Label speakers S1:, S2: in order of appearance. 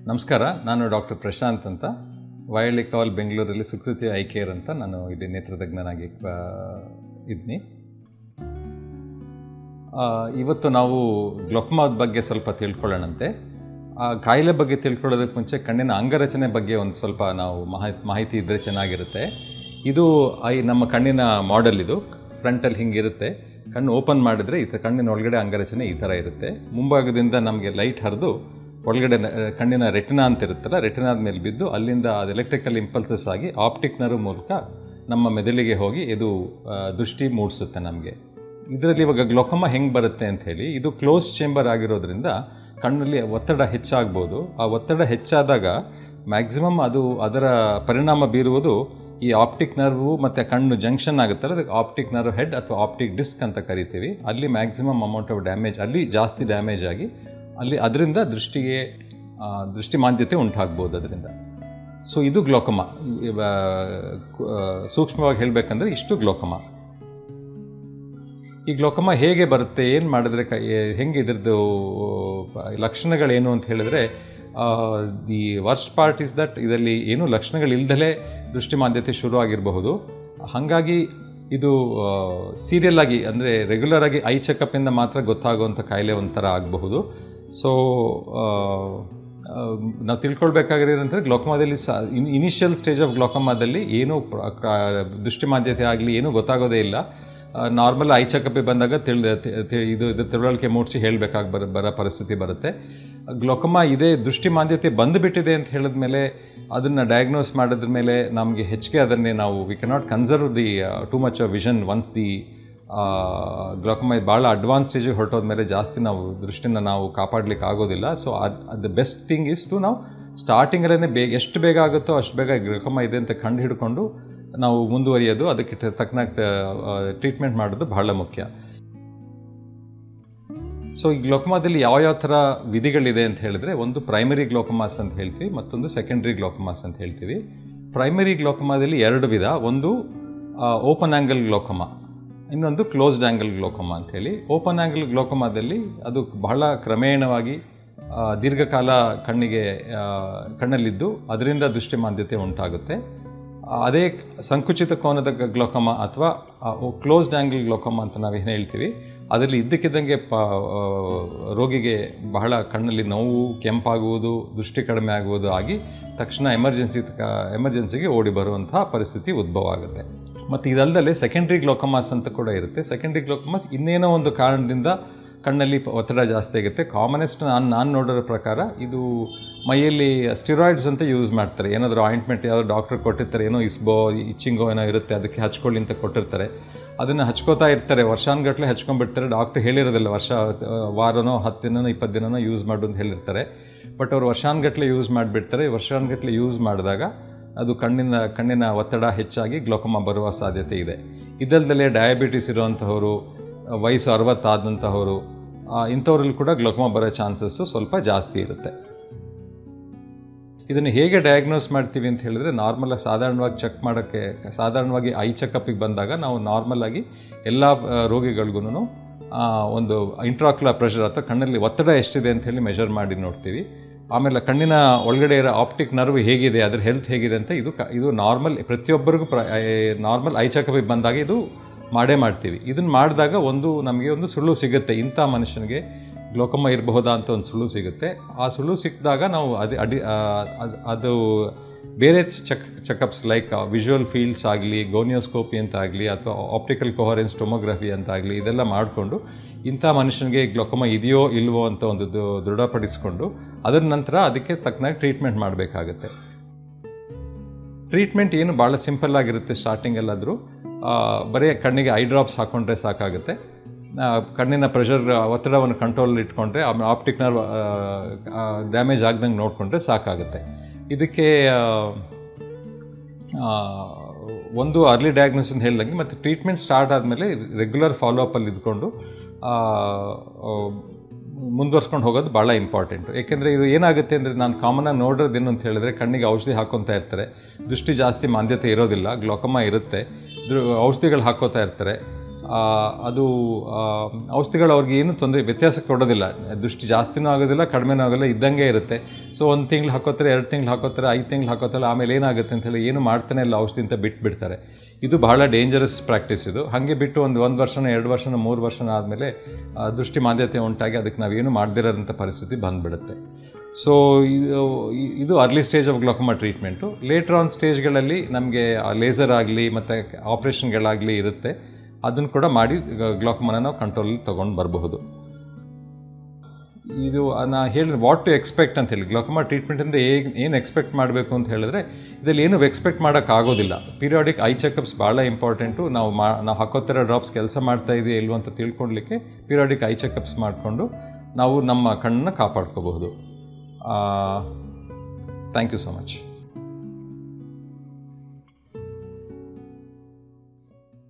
S1: ನಮಸ್ಕಾರ. ನಾನು ಡಾಕ್ಟರ್ ಪ್ರಶಾಂತ್ ಅಂತ, ವೈಲ್ಡ್ ಕಾಲ್ ಬೆಂಗಳೂರಲ್ಲಿ ಸುಕೃತಿ ಐ ಕೇರ್ ಅಂತ ನಾನು ಇಲ್ಲಿ ನೇತ್ರತಜ್ಞನಾಗಿ ಇದ್ದೀನಿ. ಇವತ್ತು ನಾವು ಗ್ಲೋಕೋಮಾದ ಬಗ್ಗೆ ಸ್ವಲ್ಪ ತಿಳ್ಕೊಳ್ಳೋಣಂತೆ. ಕಾಯಿಲೆ ಬಗ್ಗೆ ತಿಳ್ಕೊಳ್ಳೋದಕ್ಕೆ ಮುಂಚೆ ಕಣ್ಣಿನ ಅಂಗರಚನೆ ಬಗ್ಗೆ ಒಂದು ಸ್ವಲ್ಪ ನಾವು ಮಾಹಿತಿ ಇದ್ದರೆ ಚೆನ್ನಾಗಿರುತ್ತೆ. ಇದು ನಮ್ಮ ಕಣ್ಣಿನ ಮಾಡೆಲ್. ಇದು ಫ್ರಂಟಲ್ಲಿ ಹಿಂಗಿರುತ್ತೆ. ಕಣ್ಣು ಓಪನ್ ಮಾಡಿದರೆ ಕಣ್ಣಿನ ಒಳಗಡೆ ಅಂಗರಚನೆ ಈ ಥರ ಇರುತ್ತೆ. ಮುಂಭಾಗದಿಂದ ನಮಗೆ ಲೈಟ್ ಹರಿದು ಒಳಗಡೆ ಕಣ್ಣಿನ ರೆಟಿನಾ ಅಂತ ಇರುತ್ತಲ್ಲ, ರೆಟಿನಾದ ಮೇಲೆ ಬಿದ್ದು ಅಲ್ಲಿಂದ ಅದು ಎಲೆಕ್ಟ್ರಿಕಲ್ ಇಂಪಲ್ಸಸ್ ಆಗಿ ಆಪ್ಟಿಕ್ ನರ್ವ್ ಮೂಲಕ ನಮ್ಮ ಮೆದುಳಿಗೆ ಹೋಗಿ ಇದು ದೃಷ್ಟಿ ಮೂಡಿಸುತ್ತೆ ನಮಗೆ. ಇದರಲ್ಲಿ ಇವಾಗ ಗ್ಲೋಕೋಮಾ ಹೆಂಗೆ ಬರುತ್ತೆ ಅಂಥೇಳಿ, ಇದು ಕ್ಲೋಸ್ ಚೇಂಬರ್ ಆಗಿರೋದ್ರಿಂದ ಕಣ್ಣಲ್ಲಿ ಒತ್ತಡ ಹೆಚ್ಚಾಗ್ಬೋದು. ಆ ಒತ್ತಡ ಹೆಚ್ಚಾದಾಗ ಮ್ಯಾಕ್ಸಿಮಮ್ ಅದರ ಪರಿಣಾಮ ಬೀರುವುದು ಈ ಆಪ್ಟಿಕ್ ನರ್ವು ಮತ್ತು ಕಣ್ಣು ಜಂಕ್ಷನ್ ಆಗುತ್ತಲ್ಲ, ಅದಕ್ಕೆ ಆಪ್ಟಿಕ್ ನರ್ವ್ ಹೆಡ್ ಅಥವಾ ಆಪ್ಟಿಕ್ ಡಿಸ್ಕ್ ಅಂತ ಕರಿತೀವಿ. ಅಲ್ಲಿ ಮ್ಯಾಕ್ಸಿಮಮ್ ಅಮೌಂಟ್ ಆಫ್ ಡ್ಯಾಮೇಜ್, ಅಲ್ಲಿ ಜಾಸ್ತಿ ಡ್ಯಾಮೇಜ್ ಆಗಿ ಅದರಿಂದ ದೃಷ್ಟಿ ಮಾಂದ್ಯತೆ ಉಂಟಾಗ್ಬೋದು ಅದರಿಂದ. ಸೊ ಇದು ಗ್ಲೋಕೋಮಾ. ಸೂಕ್ಷ್ಮವಾಗಿ ಹೇಳಬೇಕಂದ್ರೆ ಇಷ್ಟು ಗ್ಲೋಕೋಮಾ. ಈ ಗ್ಲೋಕೋಮಾ ಹೇಗೆ ಬರುತ್ತೆ, ಏನು ಮಾಡಿದ್ರೆ ಹೆಂಗೆ ಇದ್ರದ್ದು ಲಕ್ಷಣಗಳೇನು ಅಂತ ಹೇಳಿದ್ರೆ, the worst part is that ಇದರಲ್ಲಿ ಏನೂ ಲಕ್ಷಣಗಳಿಲ್ದಲೇ ದೃಷ್ಟಿ ಮಾಂದ್ಯತೆ ಶುರು ಆಗಿರಬಹುದು. ಹಾಗಾಗಿ ಇದು ಸೀರಿಯಲ್ ಆಗಿ, ಅಂದರೆ ರೆಗ್ಯುಲರ್ ಆಗಿ ಐ ಚೆಕಪ್ಪಿಂದ ಮಾತ್ರ ಗೊತ್ತಾಗುವಂಥ ಕಾಯಿಲೆ ಒಂಥರ ಆಗಬಹುದು. ಸೊ ನಾವು ತಿಳ್ಕೊಳ್ಬೇಕಾಗಿರೋದಂದರೆ, ಗ್ಲೋಕೋಮಾದಲ್ಲಿ ಇನಿಷಿಯಲ್ ಸ್ಟೇಜ್ ಆಫ್ ಗ್ಲೋಕೋಮಾದಲ್ಲಿ ಏನೂ ದೃಷ್ಟಿ ಮಾಂದ್ಯತೆ ಆಗಲಿ ಏನೂ ಗೊತ್ತಾಗೋದೇ ಇಲ್ಲ. ನಾರ್ಮಲ್ ಐ ಚೆಕಪ್ಪಿಗೆ ಬಂದಾಗ ಇದು ತಿಳುವಳಿಕೆ ಮೂಡಿಸಿ ಹೇಳಬೇಕಾಗಿ ಬರೋ ಪರಿಸ್ಥಿತಿ ಬರುತ್ತೆ. ಗ್ಲೋಕೋಮಾ ಇದೆ, ದೃಷ್ಟಿ ಮಾಂದ್ಯತೆ ಬಂದುಬಿಟ್ಟಿದೆ ಅಂತ ಹೇಳಿದ್ಮೇಲೆ ಅದನ್ನು ಡಯಾಗ್ನೋಸ್ ಮಾಡಿದ ಮೇಲೆ ನಮಗೆ ಹೆಚ್ಚಿಗೆ ಅದನ್ನೇ ನಾವು we cannot conserve the too much of vision once the glaucoma ಭಾಳ ಅಡ್ವಾನ್ಸ್ ಸ್ಟೇಜಿಗೆ ಹೊರಟೋದ್ಮೇಲೆ ಜಾಸ್ತಿ ನಾವು ದೃಷ್ಟಿನ ನಾವು ಕಾಪಾಡಲಿಕ್ಕೆ ಆಗೋದಿಲ್ಲ. So the best thing is to ನಾವು ಸ್ಟಾರ್ಟಿಂಗಲ್ಲೇ ಎಷ್ಟು ಬೇಗ ಆಗುತ್ತೋ ಅಷ್ಟು ಬೇಗ ಗ್ಲೋಕೋಮಾ ಇದೆ ಅಂತ ಕಂಡು ಹಿಡ್ಕೊಂಡು ನಾವು ಮುಂದುವರಿಯೋದು, ಅದಕ್ಕೆ ತಕ್ಕನಾಗಿ ಟ್ರೀಟ್ಮೆಂಟ್ ಮಾಡೋದು ಬಹಳ ಮುಖ್ಯ. ಸೊ ಈ ಗ್ಲೋಕೋಮಾದಲ್ಲಿ ಯಾವ ಥರ ವಿಧಿಗಳಿದೆ ಅಂತ ಹೇಳಿದ್ರೆ, ಒಂದು ಪ್ರೈಮರಿ ಗ್ಲೋಕೋಮಾಸ್ ಅಂತ ಹೇಳ್ತೀವಿ, ಮತ್ತೊಂದು ಸೆಕೆಂಡ್ರಿ ಗ್ಲೋಕೋಮಾಸ್ ಅಂತ ಹೇಳ್ತೀವಿ. ಪ್ರೈಮರಿ ಗ್ಲೋಕೋಮಾದಲ್ಲಿ ಎರಡು ವಿಧ. ಒಂದು ಓಪನ್ ಆ್ಯಂಗಲ್ ಗ್ಲೋಕೋಮಾ, ಇನ್ನೊಂದು ಕ್ಲೋಸ್ಡ್ ಆ್ಯಂಗಲ್ ಗ್ಲೋಕೋಮಾ ಅಂಥೇಳಿ. ಓಪನ್ ಆ್ಯಂಗಲ್ ಗ್ಲೋಕೋಮಾದಲ್ಲಿ ಅದು ಬಹಳ ಕ್ರಮೇಣವಾಗಿ ದೀರ್ಘಕಾಲ ಕಣ್ಣಲ್ಲಿದ್ದು ಅದರಿಂದ ದೃಷ್ಟಿ ಮಾಂದ್ಯತೆ ಉಂಟಾಗುತ್ತೆ. ಅದೇ ಸಂಕುಚಿತ ಕೋನದ ಗ್ಲೋಕೋಮಾ ಅಥವಾ ಕ್ಲೋಸ್ಡ್ ಆ್ಯಂಗಲ್ ಗ್ಲೋಕೋಮಾ ಅಂತ ನಾವೇನು ಹೇಳ್ತೀವಿ, ಅದರಲ್ಲಿ ಇದ್ದಕ್ಕಿದ್ದಂಗೆ ರೋಗಿಗೆ ಬಹಳ ಕಣ್ಣಲ್ಲಿ ನೋವು, ಕೆಂಪಾಗುವುದು, ದೃಷ್ಟಿ ಕಡಿಮೆ ಆಗುವುದು ಆಗಿ ತಕ್ಷಣ ಎಮರ್ಜೆನ್ಸಿಗೆ ಓಡಿ ಬರುವಂತಹ ಪರಿಸ್ಥಿತಿ ಉದ್ಭವ ಆಗುತ್ತೆ. ಮತ್ತು ಇದಲ್ಲದೆ ಸೆಕೆಂಡ್ರಿ ಗ್ಲೋಕೋಮಾಸ್ ಅಂತ ಕೂಡ ಇರುತ್ತೆ. ಸೆಕೆಂಡ್ರಿ ಗ್ಲೋಕೋಮಾಸ್ ಇನ್ನೇನೋ ಒಂದು ಕಾರಣದಿಂದ ಕಣ್ಣಲ್ಲಿ ಒತ್ತಡ ಜಾಸ್ತಿ ಆಗುತ್ತೆ. ಕಾಮನೆಸ್ಟ್ ನಾನು ನೋಡೋರ ಪ್ರಕಾರ ಇದು ಮೈಯಲ್ಲಿ ಸ್ಟಿರಾಯ್ಡ್ಸ್ ಅಂತ ಯೂಸ್ ಮಾಡ್ತಾರೆ. ಏನಾದರೂ ಆಯಿಂಟ್ಮೆಂಟ್ ಯಾವ್ದೋ ಡಾಕ್ಟ್ರ್ ಕೊಟ್ಟಿರ್ತಾರೆ, ಏನೋ ಇಚ್ಚಿಂಗೋ ಏನೋ ಇರುತ್ತೆ, ಅದಕ್ಕೆ ಹಚ್ಕೊಳ್ಳಿ ಅಂತ ಕೊಟ್ಟಿರ್ತಾರೆ. ಅದನ್ನು ಹಚ್ಕೋತಾ ಇರ್ತಾರೆ, ವರ್ಷಾನುಗಟ್ಟಲೆ ಹಚ್ಕೊಂಡ್ಬಿಡ್ತಾರೆ. ಡಾಕ್ಟ್ರ್ ಹೇಳಿರೋದಿಲ್ಲ ವಾರನೋ 10 ದಿನನೋ 20 ದಿನನೋ ಯೂಸ್ ಮಾಡು ಅಂತ ಹೇಳಿರ್ತಾರೆ. ಬಟ್ ಅವರು ವರ್ಷಾನುಗಟ್ಟಲೆ ಯೂಸ್ ಮಾಡಿಬಿಡ್ತಾರೆ. ವರ್ಷಾನುಗಟ್ಟಲೆ ಯೂಸ್ ಮಾಡಿದಾಗ ಅದು ಕಣ್ಣಿನ ಒತ್ತಡ ಹೆಚ್ಚಾಗಿ ಗ್ಲೋಕೋಮಾ ಬರುವ ಸಾಧ್ಯತೆ ಇದೆ. ಇದಲ್ಲದೆ ಡಯಾಬಿಟಿಸ್ ಇರುವಂಥವರು, ವಯಸ್ಸು 60 ಆದಂಥವರು, ಇಂಥವ್ರಲ್ಲಿ ಕೂಡ ಗ್ಲೋಕೋಮಾ ಬರೋ ಚಾನ್ಸಸ್ಸು ಸ್ವಲ್ಪ ಜಾಸ್ತಿ ಇರುತ್ತೆ. ಇದನ್ನು ಹೇಗೆ ಡಯಾಗ್ನೋಸ್ ಮಾಡ್ತೀವಿ ಅಂತ ಹೇಳಿದ್ರೆ, ಸಾಧಾರಣವಾಗಿ ಚೆಕ್ ಮಾಡೋಕ್ಕೆ, ಸಾಧಾರಣವಾಗಿ ಐ ಚೆಕಪ್ಪಿಗೆ ಬಂದಾಗ ನಾವು ನಾರ್ಮಲಾಗಿ ಎಲ್ಲ ರೋಗಿಗಳಿಗೂ ಒಂದು ಇಂಟ್ರಾಕ್ಯುಲರ್ ಪ್ರೆಷರ್ ಅಥವಾ ಕಣ್ಣಲ್ಲಿ ಒತ್ತಡ ಎಷ್ಟಿದೆ ಅಂತ ಹೇಳಿ ಮೆಷರ್ ಮಾಡಿ ನೋಡ್ತೀವಿ. ಆಮೇಲೆ ಕಣ್ಣಿನ ಒಳಗಡೆ ಇರೋ ಆಪ್ಟಿಕ್ ನರ್ವ್ ಹೇಗಿದೆ, ಅದರ ಹೆಲ್ತ್ ಹೇಗಿದೆ ಅಂತ ಇದು ನಾರ್ಮಲ್ ಪ್ರತಿಯೊಬ್ಬರಿಗೂ ನಾರ್ಮಲ್ ಐ ಚೆಕಪ್ಪಿಗೆ ಬಂದಾಗ ಇದು ಮಾಡ್ತೀವಿ. ಇದನ್ನು ಮಾಡಿದಾಗ ನಮಗೆ ಒಂದು ಸುಳ್ಳು ಸಿಗುತ್ತೆ, ಇಂಥ ಮನುಷ್ಯನಿಗೆ ಗ್ಲೋಕೋಮಾ ಇರಬಹುದಾ ಅಂತ ಒಂದು ಸುಳ್ಳು ಸಿಗುತ್ತೆ. ಆ ಸುಳ್ಳು ಸಿಕ್ಕಿದಾಗ ನಾವು ಅದು ಬೇರೆ ಚೆಕಪ್ಸ್ ಲೈಕ್ ವಿಜುವಲ್ ಫೀಲ್ಡ್ಸ್ ಆಗಲಿ, ಗೋನಿಯೋಸ್ಕೋಪಿ ಅಂತ ಆಗಲಿ, ಅಥವಾ ಆಪ್ಟಿಕಲ್ ಕೊಹರೆನ್ಸ್ ಟೊಮೊಗ್ರಫಿ ಅಂತ ಆಗಲಿ, ಇದೆಲ್ಲ ಮಾಡಿಕೊಂಡು ಇಂಥ ಮನುಷ್ಯನಿಗೆ ಗ್ಲೋಕೋಮಾ ಇದೆಯೋ ಇಲ್ವೋ ಅಂತ ಒಂದು ದೃಢಪಡಿಸ್ಕೊಂಡು ಅದರ ನಂತರ ಅದಕ್ಕೆ ತಕ್ಕನಾಗಿ ಟ್ರೀಟ್ಮೆಂಟ್ ಮಾಡಬೇಕಾಗತ್ತೆ. ಟ್ರೀಟ್ಮೆಂಟ್ ಏನು ಭಾಳ ಸಿಂಪಲ್ ಆಗಿರುತ್ತೆ. ಸ್ಟಾರ್ಟಿಂಗಲ್ಲಾದರೂ ಬರೀ ಕಣ್ಣಿಗೆ ಐ ಡ್ರಾಪ್ಸ್ ಹಾಕ್ಕೊಂಡ್ರೆ ಸಾಕಾಗುತ್ತೆ. ಕಣ್ಣಿನ ಪ್ರೆಷರ್ ಒತ್ತಡವನ್ನು ಕಂಟ್ರೋಲಲ್ಲಿ ಇಟ್ಕೊಂಡ್ರೆ, ಆಮೇಲೆ ಆಪ್ಟಿಕ್ ನರ್ವ್ ಡ್ಯಾಮೇಜ್ ಆಗ್ದಂಗೆ ನೋಡಿಕೊಂಡ್ರೆ ಸಾಕಾಗುತ್ತೆ. ಇದಕ್ಕೆ ಒಂದು ಅರ್ಲಿ ಡಯಾಗ್ನೋಸಿಸ್ ಅಂತ ಹೇಳ್ದಂಗೆ, ಮತ್ತು ಟ್ರೀಟ್ಮೆಂಟ್ ಸ್ಟಾರ್ಟ್ ಆದಮೇಲೆ ರೆಗ್ಯುಲರ್ ಫಾಲೋಅಪಲ್ಲಿ ಇದ್ಕೊಂಡು ಮುಂದುವರ್ಸ್ಕೊಂಡು ಹೋಗೋದು ಭಾಳ ಇಂಪಾರ್ಟೆಂಟು. ಏಕೆಂದರೆ ಇದು ಏನಾಗುತ್ತೆ ಅಂದರೆ, ನಾನು ಕಾಮನಾಗಿ ನೋಡೋದೇನು ಅಂತ ಹೇಳಿದ್ರೆ, ಕಣ್ಣಿಗೆ ಔಷಧಿ ಹಾಕ್ಕೊತಾ ಇರ್ತಾರೆ, ದೃಷ್ಟಿ ಜಾಸ್ತಿ ಮಾಂದ್ಯತೆ ಇರೋದಿಲ್ಲ, ಗ್ಲೋಕೋಮಾ ಇರುತ್ತೆ, ಔಷಧಿಗಳು ಹಾಕ್ಕೋತಾ ಇರ್ತಾರೆ. ಅದು ಔಷಧಿಗಳು ಅವ್ರಿಗೆ ಏನು ತೊಂದರೆ ವ್ಯತ್ಯಾಸ ಕೊಡೋದಿಲ್ಲ, ದೃಷ್ಟಿ ಜಾಸ್ತಿನೂ ಆಗೋದಿಲ್ಲ ಕಡಿಮೆನೂ ಆಗೋಲ್ಲ, ಇದ್ದಂಗೆ ಇರುತ್ತೆ. ಸೊ 1 ತಿಂಗಳು ಹಾಕೋತಾರೆ, 2 ತಿಂಗಳು ಹಾಕೋತಾರೆ, 5 ತಿಂಗಳು ಹಾಕೋತಾರೆ, ಆಮೇಲೆ ಏನಾಗುತ್ತೆ ಅಂತೇಳಿ ಏನು ಮಾಡ್ತಾನೆ ಇಲ್ಲ ಔಷಧಿ ಅಂತ ಬಿಟ್ಬಿಡ್ತಾರೆ. ಇದು ಬಹಳ ಡೇಂಜರಸ್ ಪ್ರಾಕ್ಟೀಸ್ ಇದು. ಹಾಗೆ ಬಿಟ್ಟು ಒಂದು ವರ್ಷನೋ 2 ವರ್ಷನೋ 3 ವರ್ಷನೋ ಆದಮೇಲೆ ದೃಷ್ಟಿ ಮಾಂದ್ಯತೆ ಉಂಟಾಗಿ ಅದಕ್ಕೆ ನಾವೇನು ಮಾಡದಿರೋಂಥ ಪರಿಸ್ಥಿತಿ ಬಂದುಬಿಡುತ್ತೆ. ಸೊ ಇದು early stage of glaucoma treatment. Later on ಸ್ಟೇಜ್ಗಳಲ್ಲಿ ನಮಗೆ ಲೇಸರ್ ಆಗಲಿ ಮತ್ತು ಆಪ್ರೇಷನ್ಗಳಾಗಲಿ ಇರುತ್ತೆ, ಅದನ್ನು ಕೂಡ ಮಾಡಿ ಗ್ಲಾಕೋಮಾನ ನಾವು ಕಂಟ್ರೋಲಲ್ಲಿ ತೊಗೊಂಡು ಬರಬಹುದು. ಇದು ನಾನು ಹೇಳಿದ್ರೆ ವಾಟ್ ಟು ಎಕ್ಸ್ಪೆಕ್ಟ್ ಅಂತ ಹೇಳಿ, ಗ್ಲಾಕೋಮಾ ಟ್ರೀಟ್ಮೆಂಟಿಂದ ಏನು ಎಕ್ಸ್ಪೆಕ್ಟ್ ಮಾಡಬೇಕು ಅಂತ ಹೇಳಿದ್ರೆ ಇದರಲ್ಲಿ ಏನು ಎಕ್ಸ್ಪೆಕ್ಟ್ ಮಾಡೋಕ್ಕಾಗೋದಿಲ್ಲ. ಪೀರಿಯಾಡಿಕ್ ಐ ಚೆಕಪ್ಸ್ ಭಾಳ ಇಂಪಾರ್ಟೆಂಟು. ನಾವು ಹಾಕೋತಿರೋ ಡ್ರಾಪ್ಸ್ ಕೆಲಸ ಮಾಡ್ತಾ ಇದೆಯಾ ಇಲ್ವೋ ಅಂತ ತಿಳ್ಕೊಳ್ಲಿಕ್ಕೆ ಪೀರಿಯಾಡಿಕ್ ಐ ಚೆಕಪ್ಸ್ ಮಾಡಿಕೊಂಡು ನಾವು ನಮ್ಮ ಕಣ್ಣನ್ನು ಕಾಪಾಡ್ಕೋಬಹುದು. Thank you so much.